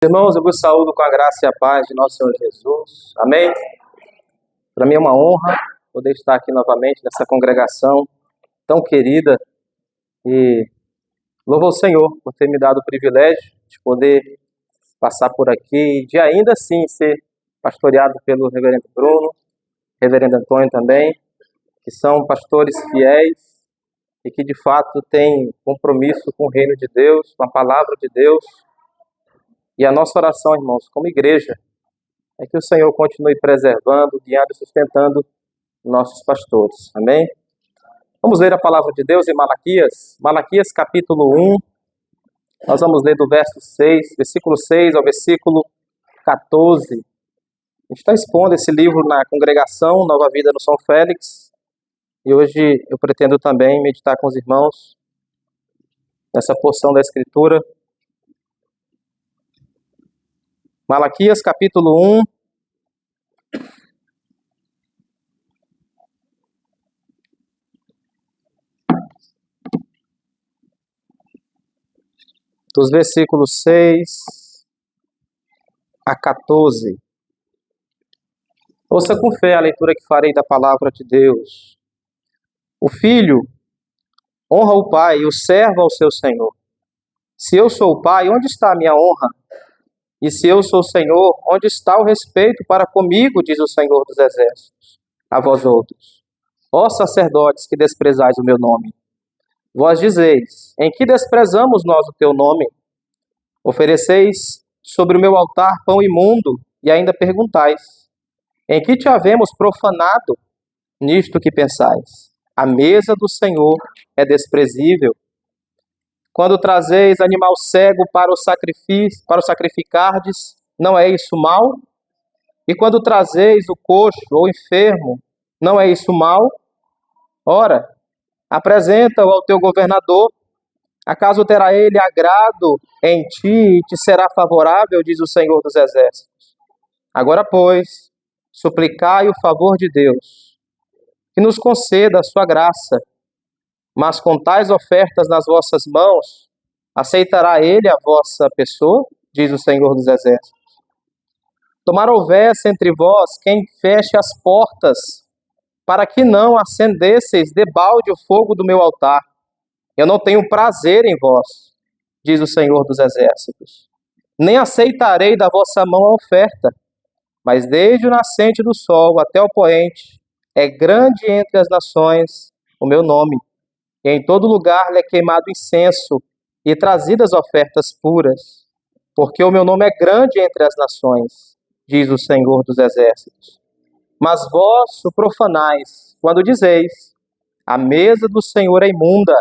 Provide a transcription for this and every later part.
Irmãos, eu vos saúdo com a graça e a paz de nosso Senhor Jesus. Amém? Para mim é uma honra poder estar aqui novamente nessa congregação tão querida e louvo ao Senhor por ter me dado o privilégio de poder passar por aqui e de ainda assim ser pastoreado pelo reverendo Bruno, reverendo Antônio também, que são pastores fiéis e que de fato têm compromisso com o reino de Deus, com a palavra de Deus. E a nossa oração, irmãos, como igreja, é que o Senhor continue preservando, guiando e sustentando nossos pastores. Amém? Vamos ler a palavra de Deus em Malaquias. Malaquias capítulo 1. Nós vamos ler do versículo 6 ao versículo 14. A gente está expondo esse livro na congregação Nova Vida no São Félix. E hoje eu pretendo também meditar com os irmãos nessa porção da Escritura. Malaquias capítulo 1, dos versículos 6 a 14. Ouça com fé a leitura que farei da palavra de Deus. O filho honra o pai e o servo ao seu senhor. Se eu sou o pai, onde está a minha honra? E se eu sou o Senhor, onde está o respeito para comigo, diz o Senhor dos Exércitos, a vós outros, ó sacerdotes que desprezais o meu nome. Vós dizeis, em que desprezamos nós o teu nome? Ofereceis sobre o meu altar pão imundo, e ainda perguntais, em que te havemos profanado? Nisto que pensais, a mesa do Senhor é desprezível. Quando trazeis animal cego para o sacrificardes, não é isso mal? E quando trazeis o coxo ou enfermo, não é isso mal? Ora, apresenta-o ao teu governador. Acaso terá ele agrado em ti e te será favorável, diz o Senhor dos Exércitos. Agora, pois, suplicai o favor de Deus, que nos conceda a sua graça. Mas com tais ofertas nas vossas mãos, aceitará ele a vossa pessoa? Diz o Senhor dos Exércitos. Tomara houvesse entre vós quem feche as portas, para que não acendesseis debalde o fogo do meu altar. Eu não tenho prazer em vós, diz o Senhor dos Exércitos. Nem aceitarei da vossa mão a oferta, mas desde o nascente do sol até o poente, é grande entre as nações o meu nome. E em todo lugar lhe é queimado incenso e trazidas ofertas puras, porque o meu nome é grande entre as nações, diz o Senhor dos Exércitos. Mas vós o profanais, quando dizeis, a mesa do Senhor é imunda,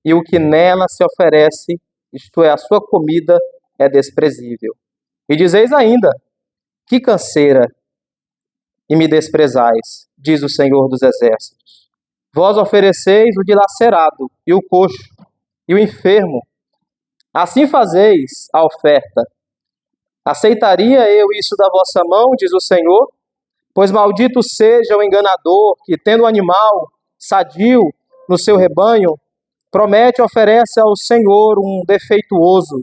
e o que nela se oferece, isto é, a sua comida, é desprezível. E dizeis ainda, que canseira, e me desprezais, diz o Senhor dos Exércitos. Vós ofereceis o dilacerado, e o coxo, e o enfermo. Assim fazeis a oferta. Aceitaria eu isso da vossa mão, diz o Senhor? Pois maldito seja o enganador que, tendo um animal sadio no seu rebanho, promete e oferece ao Senhor um defeituoso,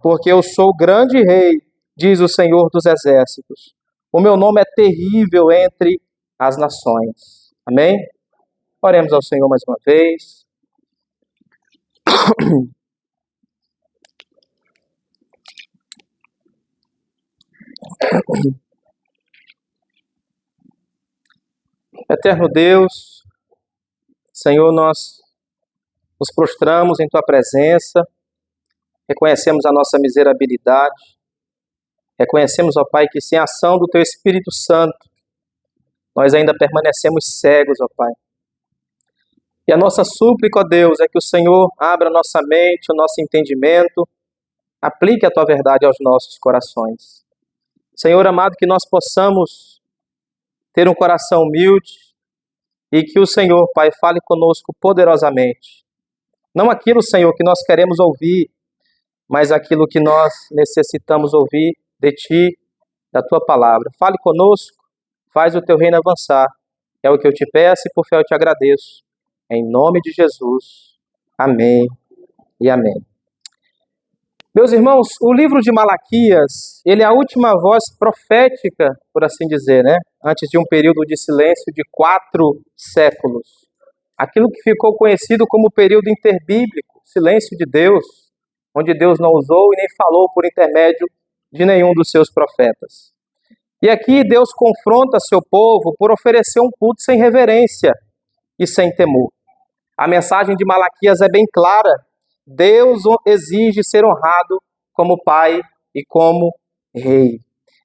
porque eu sou grande rei, diz o Senhor dos Exércitos. O meu nome é terrível entre as nações. Amém? Oremos ao Senhor mais uma vez. Eterno Deus, Senhor, nós nos prostramos em Tua presença, reconhecemos a nossa miserabilidade, reconhecemos, ó Pai, que sem a ação do Teu Espírito Santo, nós ainda permanecemos cegos, ó Pai. E a nossa súplica, ó Deus, é que o Senhor abra nossa mente, o nosso entendimento, aplique a Tua verdade aos nossos corações. Senhor amado, que nós possamos ter um coração humilde e que o Senhor, Pai, fale conosco poderosamente. Não aquilo, Senhor, que nós queremos ouvir, mas aquilo que nós necessitamos ouvir de Ti, da Tua palavra. Fale conosco, faz o Teu reino avançar. É o que eu te peço e por fé eu te agradeço. Em nome de Jesus. Amém e amém. Meus irmãos, o livro de Malaquias, ele é a última voz profética, por assim dizer, né? Antes de um período de silêncio de 4 séculos. Aquilo que ficou conhecido como o período interbíblico, silêncio de Deus, onde Deus não usou e nem falou por intermédio de nenhum dos seus profetas. E aqui Deus confronta seu povo por oferecer um culto sem reverência e sem temor. A mensagem de Malaquias é bem clara. Deus exige ser honrado como pai e como rei.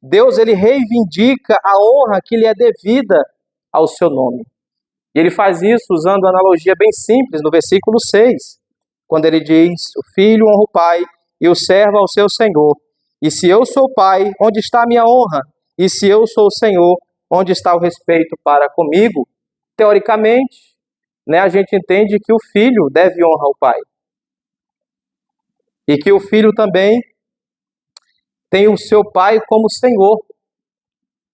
Deus, ele reivindica a honra que lhe é devida ao seu nome. E ele faz isso usando uma analogia bem simples no versículo 6, quando ele diz: o filho honra o pai e o servo ao seu senhor. E se eu sou pai, onde está a minha honra? E se eu sou o Senhor, onde está o respeito para comigo? Teoricamente, a gente entende que o filho deve honrar o pai. E que o filho também tem o seu pai como Senhor.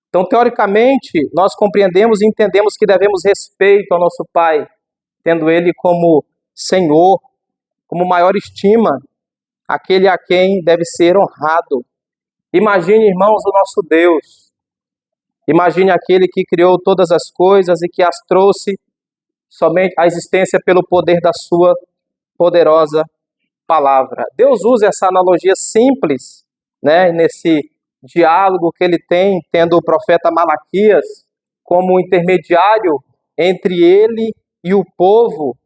Então, teoricamente, nós compreendemos e entendemos que devemos respeito ao nosso pai, tendo ele como Senhor, como maior estima, aquele a quem deve ser honrado. Imagine, irmãos, o nosso Deus. Imagine aquele que criou todas as coisas e que as trouxe somente à existência pelo poder da sua poderosa palavra. Deus usa essa analogia simples, nesse diálogo que ele tem, tendo o profeta Malaquias como intermediário entre ele e o povo.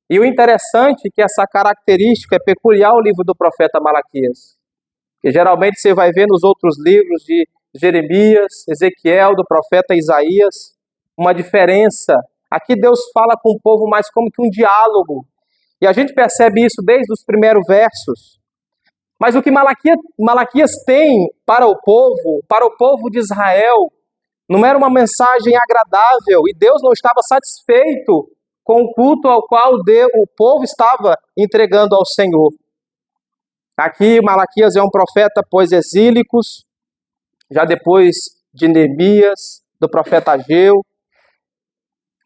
E o interessante é que essa característica é peculiar ao livro do profeta Malaquias, que geralmente você vai ver nos outros livros de Jeremias, Ezequiel, do profeta Isaías, uma diferença. Aqui Deus fala com o povo mais como que um diálogo. E a gente percebe isso desde os primeiros versos. Mas o que Malaquias tem para o povo de Israel, não era uma mensagem agradável, e Deus não estava satisfeito com o culto ao qual o povo estava entregando ao Senhor. Aqui Malaquias é um profeta pós-exílicos, já depois de Neemias, do profeta Ageu,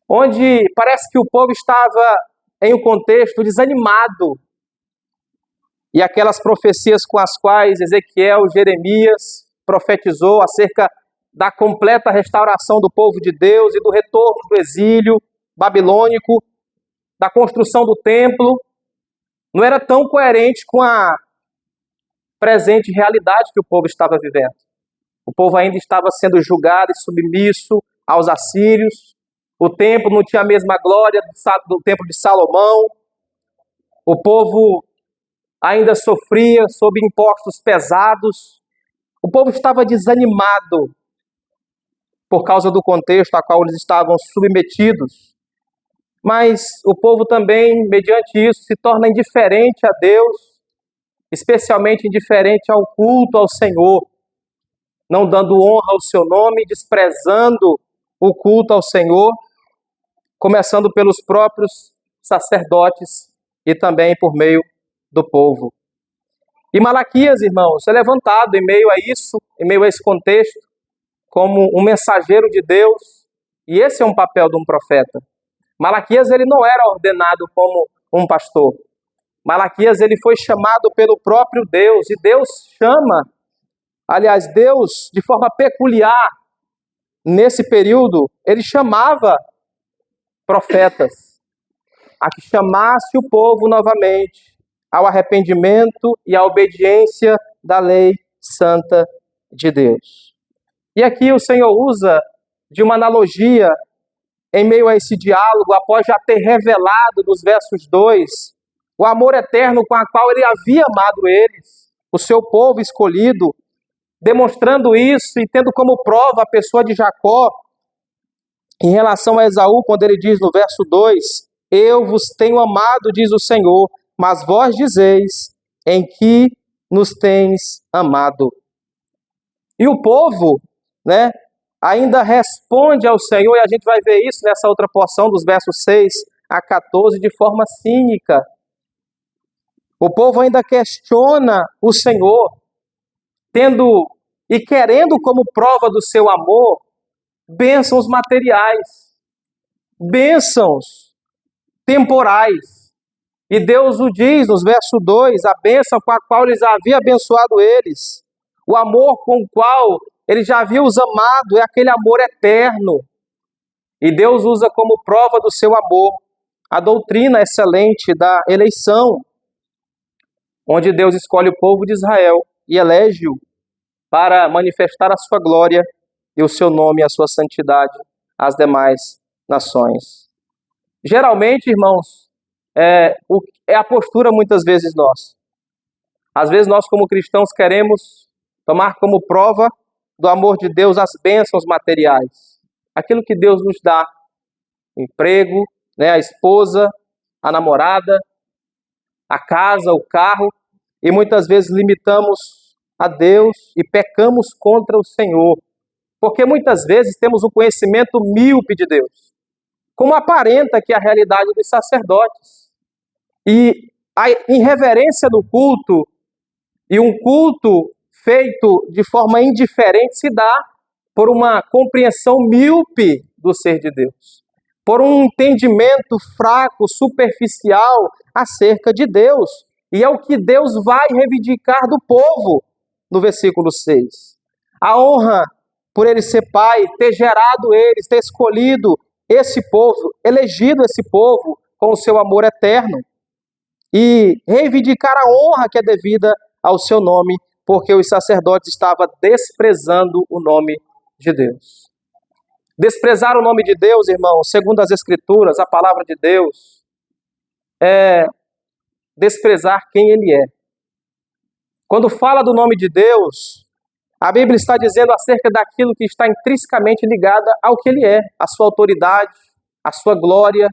onde parece que o povo estava em um contexto desanimado. E aquelas profecias com as quais Ezequiel, Jeremias profetizou acerca da completa restauração do povo de Deus e do retorno do exílio babilônico, da construção do templo, não era tão coerente com a presente realidade que o povo estava vivendo. O povo ainda estava sendo julgado e submisso aos assírios. O templo não tinha a mesma glória do templo de Salomão. O povo ainda sofria sob impostos pesados. O povo estava desanimado por causa do contexto a qual eles estavam submetidos. Mas o povo também, mediante isso, se torna indiferente a Deus, especialmente indiferente ao culto ao Senhor, não dando honra ao seu nome, desprezando o culto ao Senhor, começando pelos próprios sacerdotes e também por meio do povo. E Malaquias, irmãos, é levantado em meio a isso, em meio a esse contexto, como um mensageiro de Deus, e esse é um papel de um profeta. Malaquias, ele não era ordenado como um pastor. Malaquias, ele foi chamado pelo próprio Deus, e Deus chama, aliás, Deus, de forma peculiar, nesse período, ele chamava profetas a que chamasse o povo novamente ao arrependimento e à obediência da lei santa de Deus. E aqui o Senhor usa de uma analogia em meio a esse diálogo, após já ter revelado nos versos 2 o amor eterno com a qual ele havia amado eles, o seu povo escolhido, demonstrando isso e tendo como prova a pessoa de Jacó em relação a Esaú, quando ele diz no verso 2, eu vos tenho amado, diz o Senhor, mas vós dizeis, em que nos tens amado. E o povo, ainda responde ao Senhor, e a gente vai ver isso nessa outra porção dos versos 6 a 14, de forma cínica. O povo ainda questiona o Senhor, tendo e querendo como prova do seu amor, bênçãos materiais, bênçãos temporais. E Deus o diz nos verso 2, a bênção com a qual ele já havia abençoado eles. O amor com o qual ele já havia os amado é aquele amor eterno. E Deus usa como prova do seu amor a doutrina excelente da eleição, onde Deus escolhe o povo de Israel e elege-o para manifestar a sua glória e o seu nome e a sua santidade às demais nações. Geralmente, irmãos, é a postura muitas vezes nossa. Às vezes nós como cristãos queremos tomar como prova do amor de Deus as bênçãos materiais. Aquilo que Deus nos dá, o emprego, a esposa, a namorada, a casa, o carro, e muitas vezes limitamos a Deus e pecamos contra o Senhor, porque muitas vezes temos um conhecimento míope de Deus, como aparenta que é a realidade dos sacerdotes. E a irreverência do culto, e um culto feito de forma indiferente, se dá por uma compreensão míope do ser de Deus, por um entendimento fraco, superficial acerca de Deus. E é o que Deus vai reivindicar do povo no versículo 6. A honra por ele ser pai, ter gerado eles, ter escolhido esse povo, elegido esse povo com o seu amor eterno. E reivindicar a honra que é devida ao seu nome, porque os sacerdotes estavam desprezando o nome de Deus. Desprezar o nome de Deus, irmãos, segundo as Escrituras, a palavra de Deus, é desprezar quem Ele é. Quando fala do nome de Deus, a Bíblia está dizendo acerca daquilo que está intrinsecamente ligado ao que Ele é, a sua autoridade, a sua glória,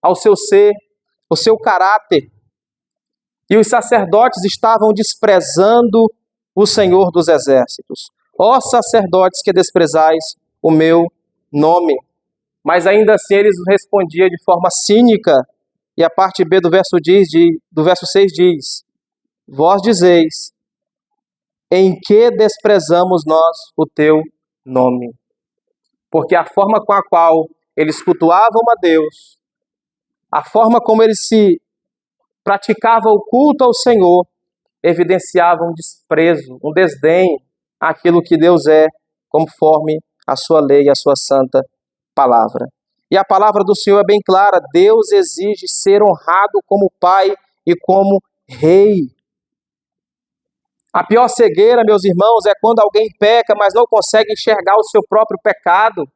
ao seu ser, o seu caráter. E os sacerdotes estavam desprezando o Senhor dos Exércitos. Ó sacerdotes que desprezais o meu nome. Mas ainda assim eles respondiam de forma cínica. E a parte B do verso 6 diz: vós dizeis, em que desprezamos nós o teu nome? Porque a forma com a qual eles cultuavam a Deus, a forma como eles se praticavam o culto ao Senhor, evidenciava um desprezo, um desdém àquilo que Deus é, conforme a sua lei e a sua santa palavra. E a palavra do Senhor é bem clara: Deus exige ser honrado como Pai e como Rei. A pior cegueira, meus irmãos, é quando alguém peca, mas não consegue enxergar o seu próprio pecado.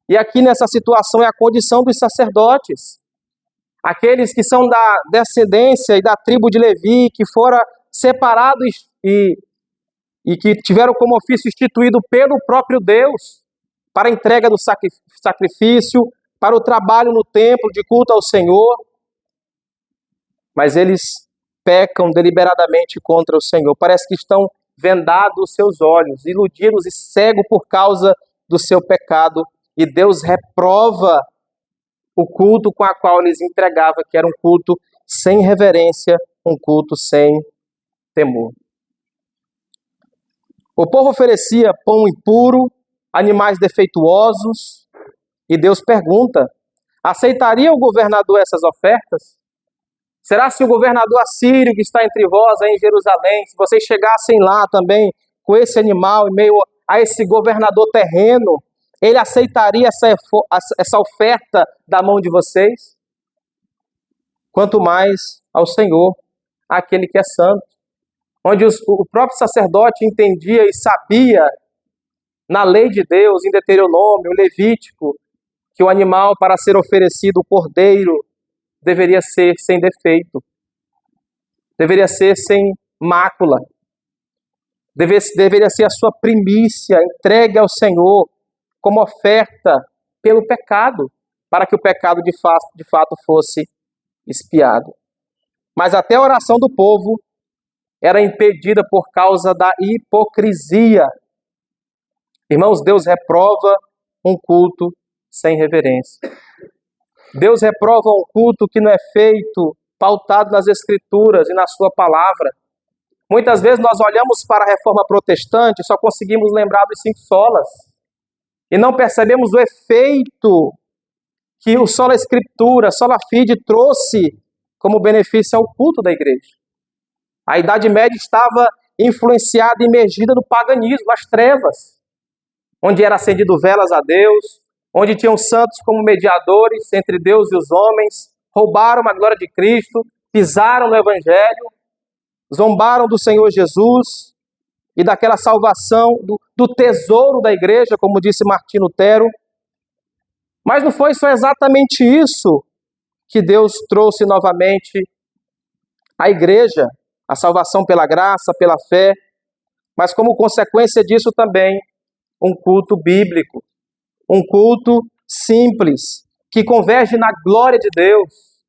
E aqui nessa situação é a condição dos sacerdotes. Aqueles que são da descendência e da tribo de Levi, que foram separados e que tiveram como ofício instituído pelo próprio Deus para a entrega do sacrifício, para o trabalho no templo de culto ao Senhor. Mas eles pecam deliberadamente contra o Senhor. Parece que estão vendados os seus olhos, iludidos e cegos por causa do seu pecado. E Deus reprova o culto com a qual eles entregavam, que era um culto sem reverência, um culto sem temor. O povo oferecia pão impuro, animais defeituosos, e Deus pergunta: aceitaria o governador essas ofertas? Será se o governador assírio que está entre vós aí em Jerusalém, se vocês chegassem lá também com esse animal em meio a esse governador terreno, ele aceitaria essa oferta da mão de vocês? Quanto mais ao Senhor, aquele que é santo. Onde o próprio sacerdote entendia e sabia, na lei de Deus, em Deuteronômio, Levítico, que o animal para ser oferecido, o cordeiro, deveria ser sem defeito, deveria ser sem mácula, deveria ser a sua primícia, entregue ao Senhor como oferta pelo pecado, para que o pecado de fato fosse expiado. Mas até a oração do povo era impedida por causa da hipocrisia. Irmãos, Deus reprova um culto sem reverência. Deus reprova um culto que não é feito pautado nas Escrituras e na sua palavra. Muitas vezes nós olhamos para a reforma protestante e só conseguimos lembrar dos 5 solas. E não percebemos o efeito que o sola Escritura, sola fide, trouxe como benefício ao culto da igreja. A Idade Média estava influenciada e imergida no paganismo, nas trevas, onde era acendido velas a Deus, onde tinham santos como mediadores entre Deus e os homens, roubaram a glória de Cristo, pisaram no Evangelho, zombaram do Senhor Jesus e daquela salvação, do tesouro da igreja, como disse Martim Lutero. Mas não foi só exatamente isso que Deus trouxe novamente à igreja, a salvação pela graça, pela fé, mas como consequência disso também um culto bíblico, um culto simples, que converge na glória de Deus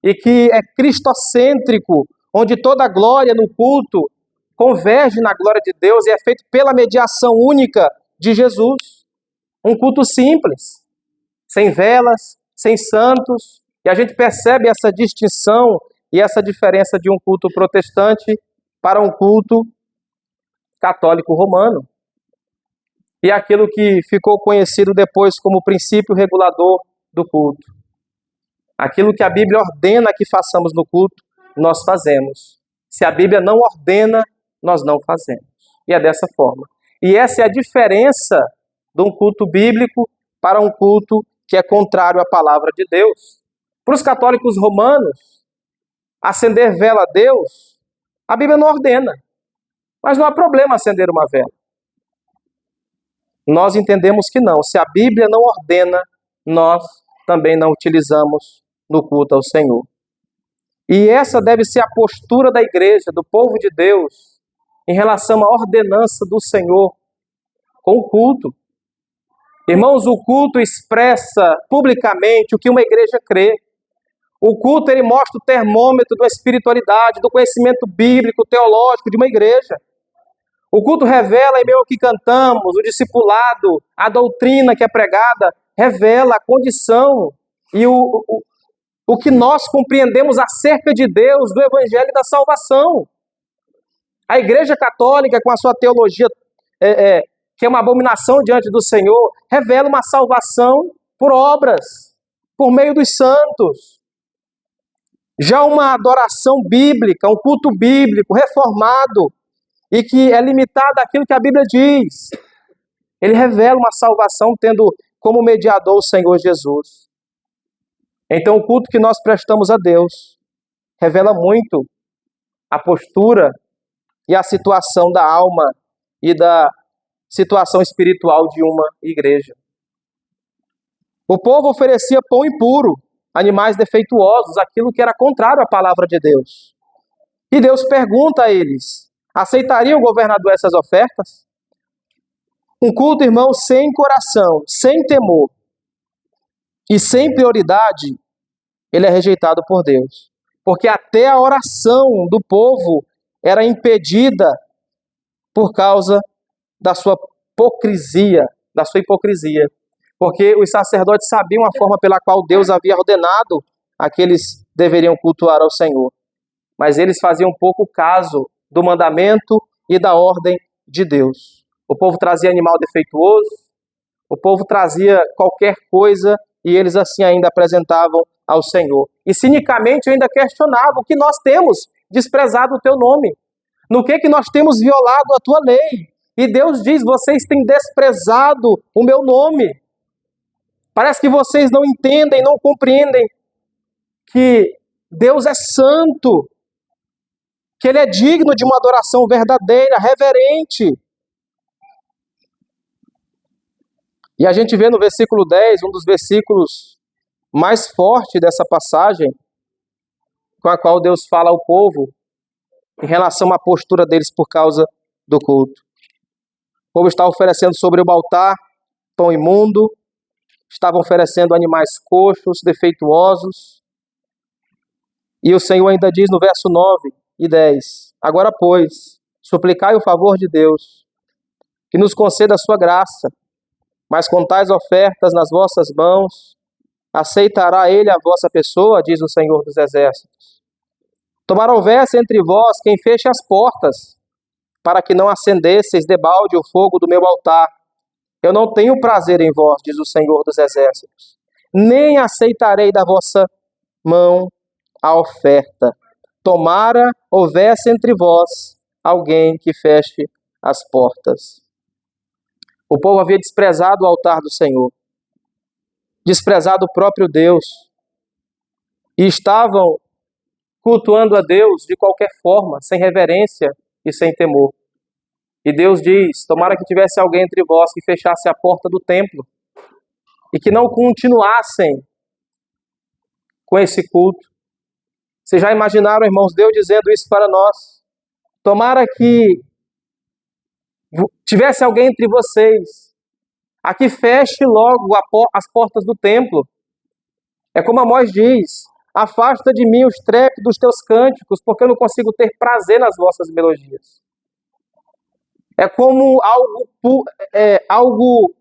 e que é cristocêntrico, onde toda a glória no culto converge na glória de Deus e é feito pela mediação única de Jesus. Um culto simples, sem velas, sem santos, e a gente percebe essa distinção e essa diferença de um culto protestante para um culto católico romano. E aquilo que ficou conhecido depois como princípio regulador do culto. Aquilo que a Bíblia ordena que façamos no culto, nós fazemos. Se a Bíblia não ordena, nós não fazemos. E é dessa forma. E essa é a diferença de um culto bíblico para um culto que é contrário à palavra de Deus. Para os católicos romanos, acender vela a Deus, a Bíblia não ordena. Mas não há problema acender uma vela. Nós entendemos que não. Se a Bíblia não ordena, nós também não utilizamos no culto ao Senhor. E essa deve ser a postura da igreja, do povo de Deus, em relação à ordenança do Senhor com o culto. Irmãos, o culto expressa publicamente o que uma igreja crê. O culto, ele mostra o termômetro da espiritualidade, do conhecimento bíblico, teológico de uma igreja. O culto revela, em meio ao que cantamos, o discipulado, a doutrina que é pregada, revela a condição e o que nós compreendemos acerca de Deus, do Evangelho e da salvação. A Igreja Católica, com a sua teologia, que é uma abominação diante do Senhor, revela uma salvação por obras, por meio dos santos. Já uma adoração bíblica, um culto bíblico, reformado, e que é limitado àquilo que a Bíblia diz. Ele revela uma salvação tendo como mediador o Senhor Jesus. Então o culto que nós prestamos a Deus revela muito a postura e a situação da alma e da situação espiritual de uma igreja. O povo oferecia pão impuro, animais defeituosos, aquilo que era contrário à palavra de Deus. E Deus pergunta a eles: aceitaria o governador essas ofertas? Um culto, irmão, sem coração, sem temor e sem prioridade, ele é rejeitado por Deus. Porque até a oração do povo era impedida por causa da sua hipocrisia, Porque os sacerdotes sabiam a forma pela qual Deus havia ordenado a que eles deveriam cultuar ao Senhor. Mas eles faziam pouco caso do mandamento e da ordem de Deus. O povo trazia animal defeituoso, o povo trazia qualquer coisa e eles assim ainda apresentavam ao Senhor. E cinicamente ainda questionavam: o que nós temos desprezado o teu nome? No que nós temos violado a tua lei? E Deus diz: vocês têm desprezado o meu nome. Parece que vocês não entendem, não compreendem que Deus é santo, que Ele é digno de uma adoração verdadeira, reverente. E a gente vê no versículo 10, um dos versículos mais fortes dessa passagem, com a qual Deus fala ao povo em relação à postura deles por causa do culto. O povo está oferecendo sobre o altar pão imundo, estavam oferecendo animais coxos, defeituosos. E o Senhor ainda diz no verso 9 e 10, agora, pois, suplicai o favor de Deus, que nos conceda a sua graça, mas com tais ofertas nas vossas mãos, aceitará Ele a vossa pessoa, diz o Senhor dos Exércitos. Tomara houvesse entre vós quem feche as portas, para que não acendesseis debalde o fogo do meu altar. Eu não tenho prazer em vós, diz o Senhor dos Exércitos, nem aceitarei da vossa mão a oferta. Tomara houvesse entre vós alguém que feche as portas. O povo havia desprezado o altar do Senhor, desprezado o próprio Deus, e estavam cultuando a Deus de qualquer forma, sem reverência e sem temor. E Deus diz: tomara que tivesse alguém entre vós que fechasse a porta do templo e que não continuassem com esse culto. Vocês já imaginaram, irmãos, Deus dizendo isso para nós? Tomara que tivesse alguém entre vocês a que feche logo as portas do templo. É como Amós diz: afasta de mim o estrépito dos teus cânticos, porque eu não consigo ter prazer nas vossas melodias. É como algo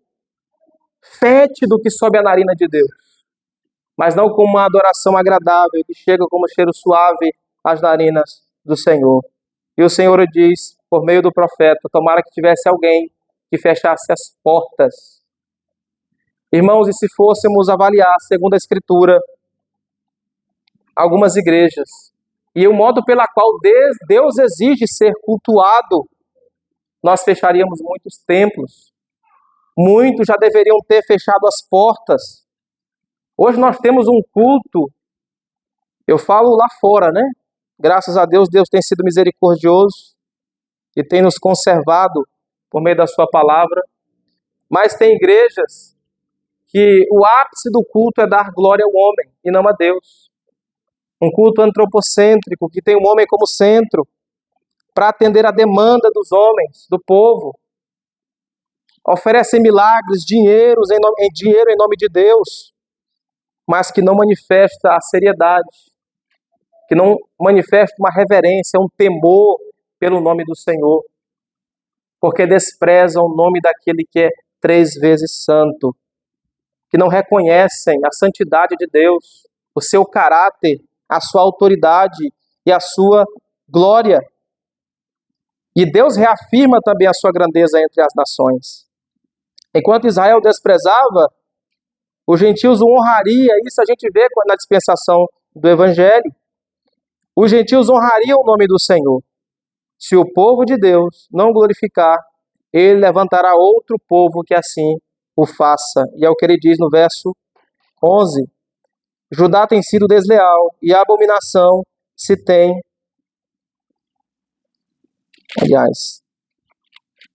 fétido que sobe a narina de Deus, mas não como uma adoração agradável que chega como cheiro suave às narinas do Senhor. E o Senhor diz, por meio do profeta: tomara que tivesse alguém que fechasse as portas. Irmãos, e se fôssemos avaliar, segundo a Escritura, algumas igrejas, e o modo pela qual Deus exige ser cultuado, nós fecharíamos muitos templos. Muitos já deveriam ter fechado as portas. Hoje nós temos um culto, eu falo lá fora, né? Graças a Deus, Deus tem sido misericordioso e tem nos conservado por meio da sua palavra. Mas tem igrejas que o ápice do culto é dar glória ao homem e não a Deus. Um culto antropocêntrico que tem o homem como centro para atender a demanda dos homens, do povo. Oferecem milagres, dinheiro em nome de Deus, mas que não manifesta a seriedade, que não manifesta uma reverência, um temor pelo nome do Senhor, porque desprezam o nome daquele que é 3 vezes santo, que não reconhecem a santidade de Deus, o seu caráter, a sua autoridade e a sua glória. E Deus reafirma também a sua grandeza entre as nações. Enquanto Israel desprezava, os gentios o honraria. Isso a gente vê na dispensação do Evangelho. Os gentios honrariam o nome do Senhor. Se o povo de Deus não glorificar, ele levantará outro povo que assim o faça. E é o que ele diz no verso 11. Judá tem sido desleal e a abominação se tem...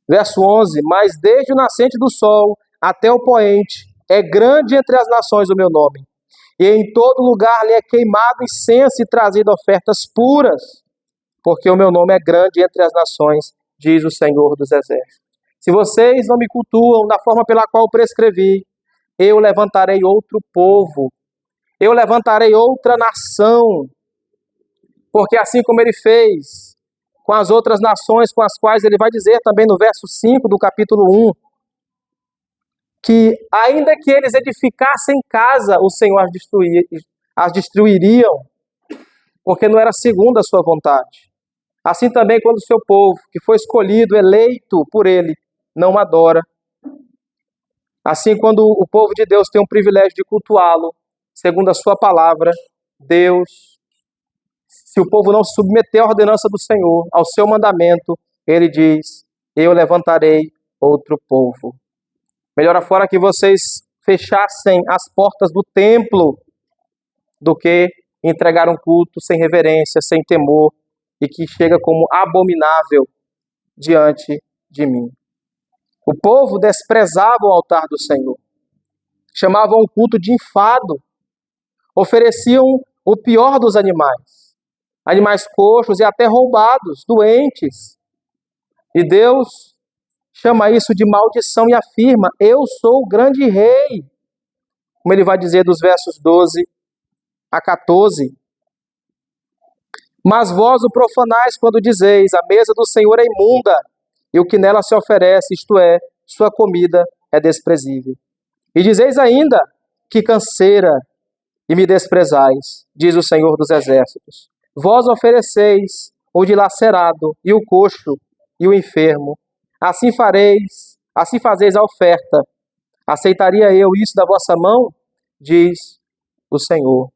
Verso 11. Mas desde o nascente do sol até o poente, é grande entre as nações o meu nome. E em todo lugar lhe é queimado incenso e trazido ofertas puras, porque o meu nome é grande entre as nações, diz o Senhor dos Exércitos. Se vocês não me cultuam da forma pela qual prescrevi, eu levantarei outro povo, eu levantarei outra nação, porque assim como ele fez com as outras nações, com as quais ele vai dizer também no verso 5 do capítulo 1, que ainda que eles edificassem casa, o Senhor as destruiriam, porque não era segundo a sua vontade. Assim também quando o seu povo, que foi escolhido, eleito por ele, não adora. Assim quando o povo de Deus tem o privilégio de cultuá-lo, segundo a sua palavra, Deus, se o povo não se submeter à ordenança do Senhor, ao seu mandamento, ele diz: eu levantarei outro povo. Melhor fora que vocês fechassem as portas do templo do que entregar um culto sem reverência, sem temor, e que chega como abominável diante de mim. O povo desprezava o altar do Senhor, chamavam o culto de enfado, ofereciam o pior dos animais, animais coxos e até roubados, doentes. E Deus chama isso de maldição e afirma: eu sou o grande rei. Como ele vai dizer dos versos 12 a 14. Mas vós o profanais quando dizeis: a mesa do Senhor é imunda, e o que nela se oferece, isto é, sua comida, é desprezível. E dizeis ainda: que canseira, e me desprezais, diz o Senhor dos Exércitos. Vós ofereceis o dilacerado, e o coxo, e o enfermo. Assim fazeis a oferta. Aceitaria eu isso da vossa mão? Diz o Senhor.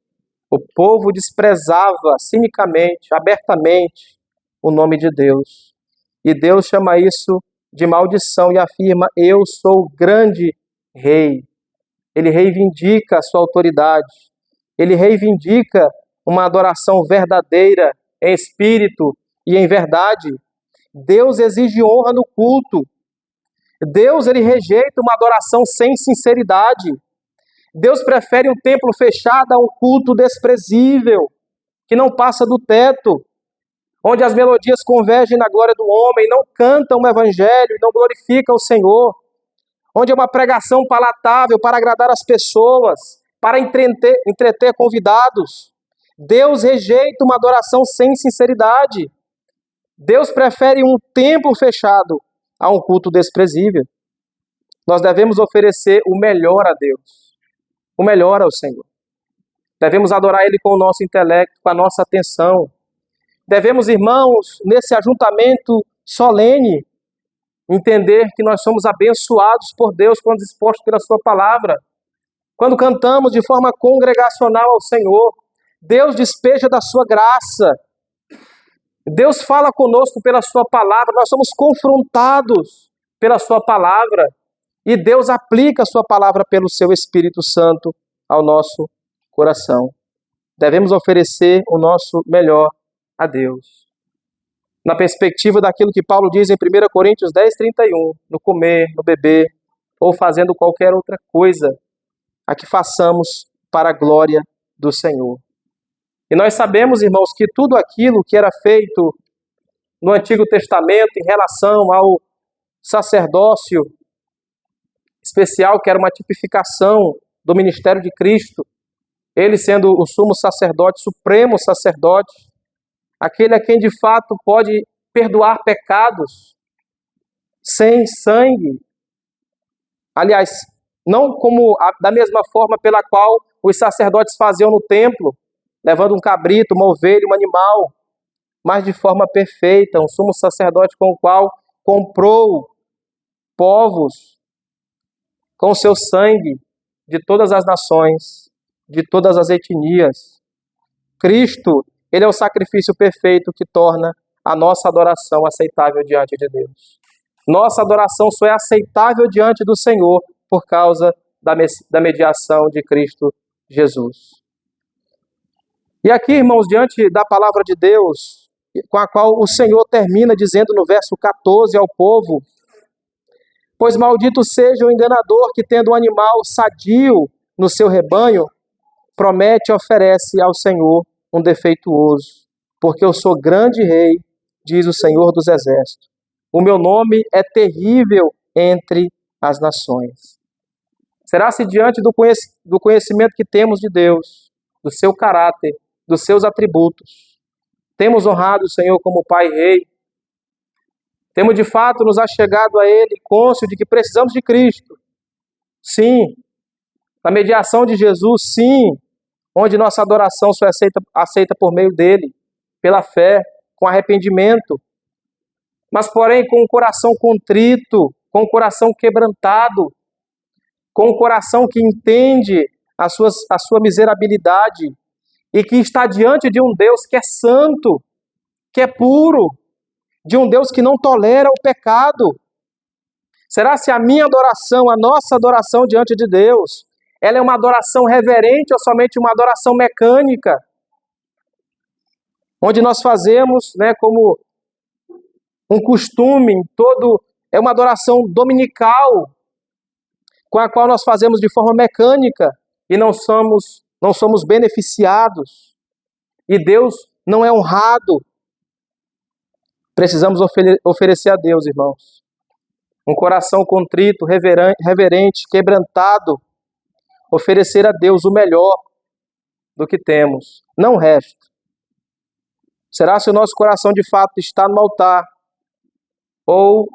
O povo desprezava cinicamente, abertamente, o nome de Deus. E Deus chama isso de maldição e afirma: eu sou o grande rei. Ele reivindica a sua autoridade. Ele reivindica uma adoração verdadeira, em espírito e em verdade. Deus exige honra no culto. Deus, ele rejeita uma adoração sem sinceridade. Deus prefere um templo fechado a um culto desprezível, que não passa do teto, onde as melodias convergem na glória do homem, não cantam o evangelho e não glorificam o Senhor, onde é uma pregação palatável para agradar as pessoas, para entreter convidados. Deus rejeita uma adoração sem sinceridade. Deus prefere um templo fechado a um culto desprezível. Nós devemos oferecer o melhor a Deus, o melhor ao Senhor. Devemos adorar Ele com o nosso intelecto, com a nossa atenção. Devemos, irmãos, nesse ajuntamento solene, entender que nós somos abençoados por Deus quando expostos pela sua palavra. Quando cantamos de forma congregacional ao Senhor, Deus despeja da sua graça. Deus fala conosco pela sua palavra, nós somos confrontados pela sua palavra e Deus aplica a sua palavra pelo seu Espírito Santo ao nosso coração. Devemos oferecer o nosso melhor a Deus. Na perspectiva daquilo que Paulo diz em 1 Coríntios 10:31, no comer, no beber, ou fazendo qualquer outra coisa, a que façamos para a glória do Senhor. E nós sabemos, irmãos, que tudo aquilo que era feito no Antigo Testamento em relação ao sacerdócio especial, que era uma tipificação do ministério de Cristo, ele sendo o sumo sacerdote, supremo sacerdote, aquele a quem de fato pode perdoar pecados sem sangue. Aliás, não como da mesma forma pela qual os sacerdotes faziam no templo, levando um cabrito, uma ovelha, um animal, mas de forma perfeita, um sumo sacerdote com o qual comprou povos com o seu sangue de todas as nações, de todas as etnias. Cristo, ele é o sacrifício perfeito que torna a nossa adoração aceitável diante de Deus. Nossa adoração só é aceitável diante do Senhor por causa da mediação de Cristo Jesus. E aqui, irmãos, diante da palavra de Deus, com a qual o Senhor termina dizendo no verso 14 ao povo: pois maldito seja o enganador que, tendo um animal sadio no seu rebanho, promete e oferece ao Senhor um defeituoso. Porque eu sou grande rei, diz o Senhor dos Exércitos. O meu nome é terrível entre as nações. Será se diante do conhecimento que temos de Deus, do seu caráter, dos seus atributos, temos honrado o Senhor como Pai e Rei? Temos de fato nos achegado a Ele, cônscio de que precisamos de Cristo? Sim. Da mediação de Jesus? Sim. Onde nossa adoração só é aceita por meio dEle, pela fé, com arrependimento. Mas, porém, com o coração contrito, com o coração quebrantado, com o coração que entende a sua miserabilidade e que está diante de um Deus que é santo, que é puro, de um Deus que não tolera o pecado. Será se a minha adoração, a nossa adoração diante de Deus, ela é uma adoração reverente ou somente uma adoração mecânica? Onde nós fazemos, como um costume, é uma adoração dominical, com a qual nós fazemos de forma mecânica e não somos beneficiados. E Deus não é honrado. Precisamos oferecer a Deus, irmãos, um coração contrito, reverente, quebrantado, oferecer a Deus o melhor do que temos, não o resto. Será se o nosso coração de fato está no altar, ou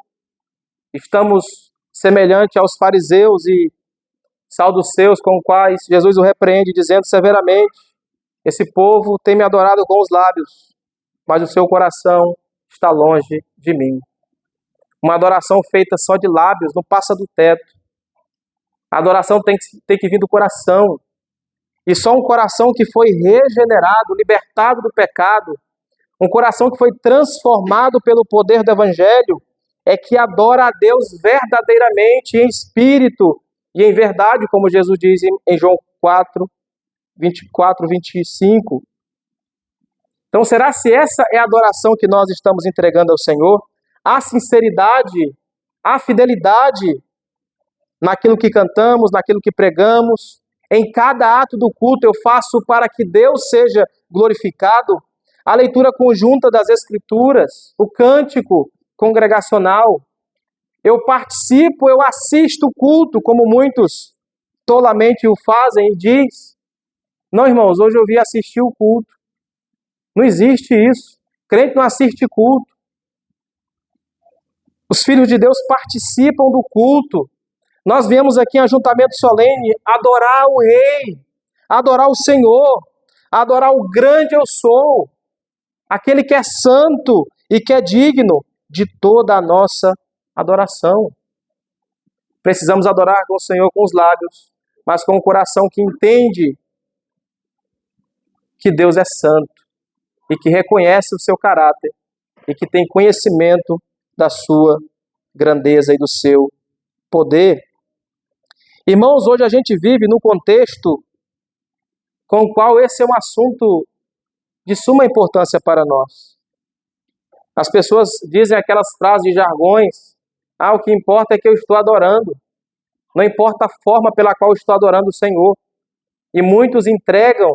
estamos semelhante aos fariseus e saduceus com os quais Jesus o repreende, dizendo severamente: esse povo tem me adorado com os lábios, mas o seu coração está longe de mim. Uma adoração feita só de lábios não passa do teto. A adoração tem que vir do coração. E só um coração que foi regenerado, libertado do pecado, um coração que foi transformado pelo poder do Evangelho, é que adora a Deus verdadeiramente, em espírito e em verdade, como Jesus diz em João 4, 24, 25. Então, será se essa é a adoração que nós estamos entregando ao Senhor? A sinceridade, a fidelidade naquilo que cantamos, naquilo que pregamos, em cada ato do culto eu faço para que Deus seja glorificado. A leitura conjunta das Escrituras, o cântico congregacional. Eu participo, eu assisto o culto, como muitos tolamente o fazem e diz. Não, irmãos, hoje eu vim assistir o culto. Não existe isso. Crente não assiste culto. Os filhos de Deus participam do culto. Nós viemos aqui em ajuntamento solene adorar o Rei, adorar o Senhor, adorar o grande eu sou, aquele que é santo e que é digno de toda a nossa adoração. Precisamos adorar o Senhor com os lábios, mas com o coração que entende que Deus é santo e que reconhece o seu caráter e que tem conhecimento da sua grandeza e do seu poder. Irmãos, hoje a gente vive num contexto com o qual esse é um assunto de suma importância para nós. As pessoas dizem aquelas frases de jargões: o que importa é que eu estou adorando. Não importa a forma pela qual eu estou adorando o Senhor. E muitos entregam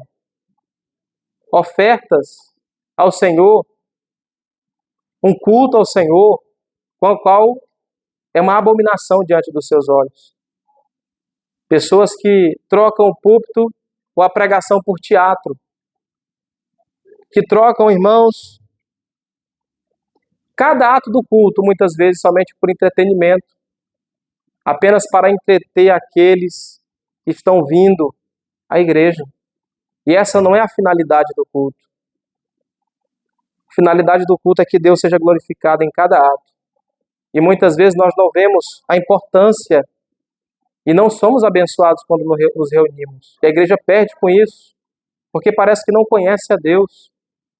ofertas ao Senhor, um culto ao Senhor, com o qual é uma abominação diante dos seus olhos. Pessoas que trocam o púlpito ou a pregação por teatro, que trocam, irmãos, cada ato do culto, muitas vezes somente por entretenimento, apenas para entreter aqueles que estão vindo à igreja. E essa não é a finalidade do culto. A finalidade do culto é que Deus seja glorificado em cada ato. E muitas vezes nós não vemos a importância e não somos abençoados quando nos reunimos. E a igreja perde com isso, porque parece que não conhece a Deus,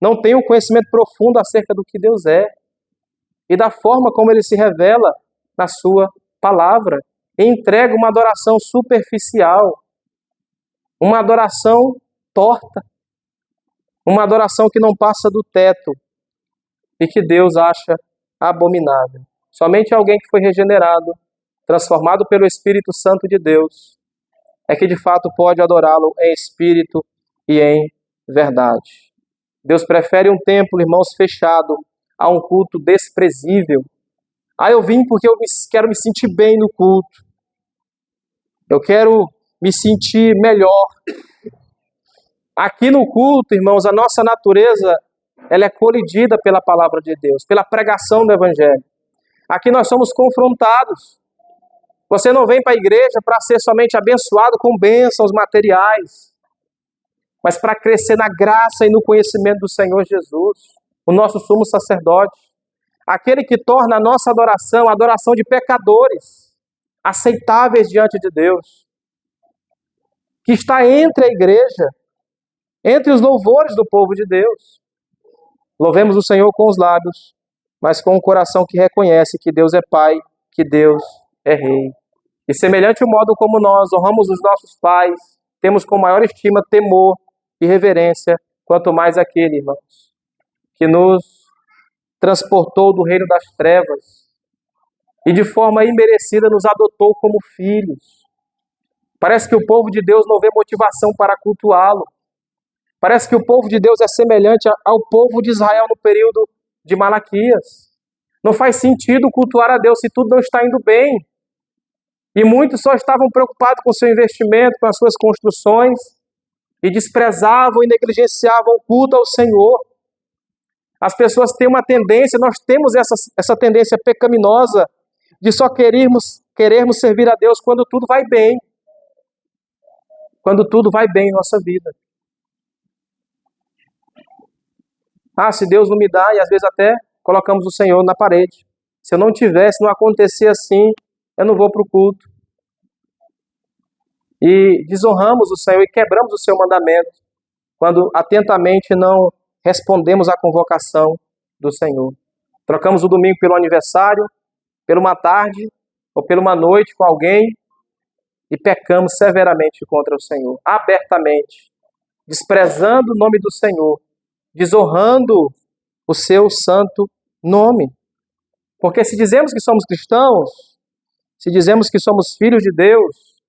não tem um conhecimento profundo acerca do que Deus é e da forma como Ele se revela na sua palavra. E entrega uma adoração superficial, uma adoração torta, uma adoração que não passa do teto e que Deus acha abominável. Somente alguém que foi regenerado, transformado pelo Espírito Santo de Deus, é que de fato pode adorá-lo em espírito e em verdade. Deus prefere um templo, irmãos, fechado a um culto desprezível. Eu vim porque eu quero me sentir bem no culto. Eu quero me sentir melhor. Aqui no culto, irmãos, a nossa natureza, ela é colidida pela palavra de Deus, pela pregação do Evangelho. Aqui nós somos confrontados. Você não vem para a igreja para ser somente abençoado com bênçãos materiais, mas para crescer na graça e no conhecimento do Senhor Jesus, o nosso sumo sacerdote, aquele que torna a nossa adoração, a adoração de pecadores, aceitáveis diante de Deus, que está entre a igreja, entre os louvores do povo de Deus. Louvemos o Senhor com os lábios, mas com um coração que reconhece que Deus é Pai, que Deus é Rei. E semelhante ao modo como nós honramos os nossos pais, temos com maior estima, temor e reverência, quanto mais aquele, irmãos, que nos transportou do reino das trevas e de forma imerecida nos adotou como filhos. Parece que o povo de Deus não vê motivação para cultuá-lo. Parece que o povo de Deus é semelhante ao povo de Israel no período de Malaquias. Não faz sentido cultuar a Deus se tudo não está indo bem. E muitos só estavam preocupados com o seu investimento, com as suas construções, e desprezavam e negligenciavam o culto ao Senhor. As pessoas têm uma tendência, nós temos essa tendência pecaminosa de só querermos servir a Deus quando tudo vai bem. Quando tudo vai bem em nossa vida. Se Deus não me dá, e às vezes até colocamos o Senhor na parede. Se eu não tivesse, não acontecer assim, eu não vou para o culto. e desonramos o Senhor e quebramos o seu mandamento quando atentamente não respondemos à convocação do Senhor. Trocamos o domingo pelo aniversário, por uma tarde ou por uma noite com alguém e pecamos severamente contra o Senhor, abertamente, desprezando o nome do Senhor, desonrando o seu santo nome. Porque se dizemos que somos cristãos, se dizemos que somos filhos de Deus,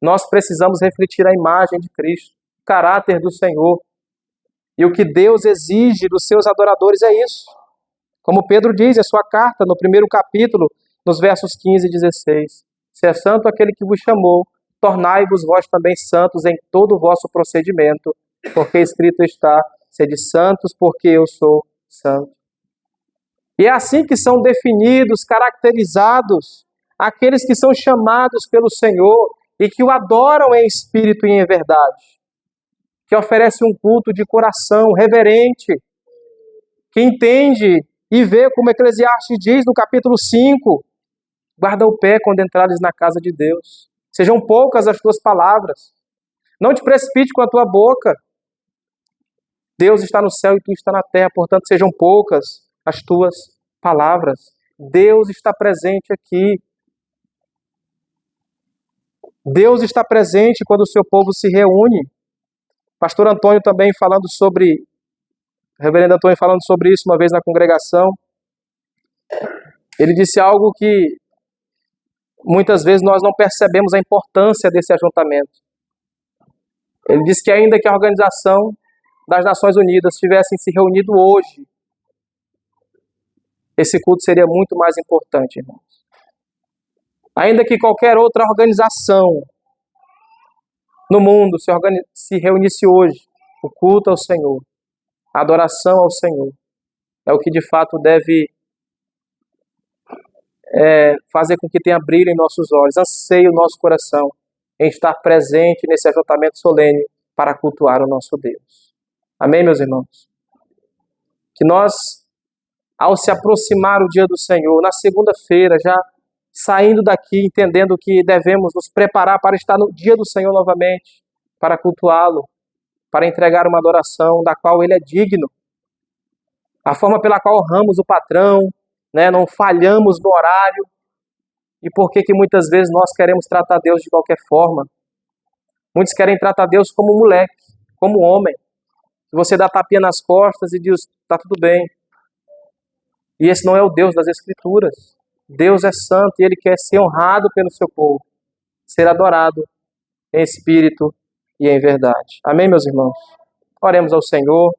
nós precisamos refletir a imagem de Cristo, o caráter do Senhor. E o que Deus exige dos seus adoradores é isso. Como Pedro diz em sua carta, no primeiro capítulo, nos versos 15 e 16. Se é santo aquele que vos chamou, tornai-vos vós também santos em todo o vosso procedimento, porque escrito está, sede santos, porque eu sou santo. E é assim que são definidos, caracterizados, aqueles que são chamados pelo Senhor e que o adoram em espírito e em verdade, que oferece um culto de coração reverente, que entende e vê, como Eclesiastes diz no capítulo 5, guarda o pé quando entrares na casa de Deus. Sejam poucas as tuas palavras. Não te precipite com a tua boca. Deus está no céu e tu está na terra, portanto, sejam poucas as tuas palavras. Deus está presente aqui. Deus está presente quando o seu povo se reúne. Pastor Antônio também falando sobre, reverendo Antônio falando sobre isso uma vez na congregação, ele disse algo que muitas vezes nós não percebemos a importância desse ajuntamento. Ele disse que ainda que a Organização das Nações Unidas tivessem se reunido hoje, esse culto seria muito mais importante, irmãos. Ainda que qualquer outra organização no mundo se reunisse hoje, o culto ao Senhor, a adoração ao Senhor, é o que de fato deve fazer com que tenha brilho em nossos olhos, anseie o nosso coração em estar presente nesse ajuntamento solene para cultuar o nosso Deus. Amém, meus irmãos? Que nós, ao se aproximar o dia do Senhor, na segunda-feira, já saindo daqui, entendendo que devemos nos preparar para estar no dia do Senhor novamente, para cultuá-lo, para entregar uma adoração da qual Ele é digno. A forma pela qual honramos o patrão, não falhamos no horário. E por que muitas vezes nós queremos tratar Deus de qualquer forma? Muitos querem tratar Deus como moleque, como homem. Você dá tapinha nas costas e diz, está tudo bem. E esse não é o Deus das Escrituras. Deus é santo e Ele quer ser honrado pelo seu povo, ser adorado em espírito e em verdade. Amém, meus irmãos? Oremos ao Senhor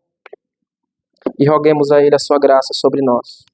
e roguemos a Ele a sua graça sobre nós.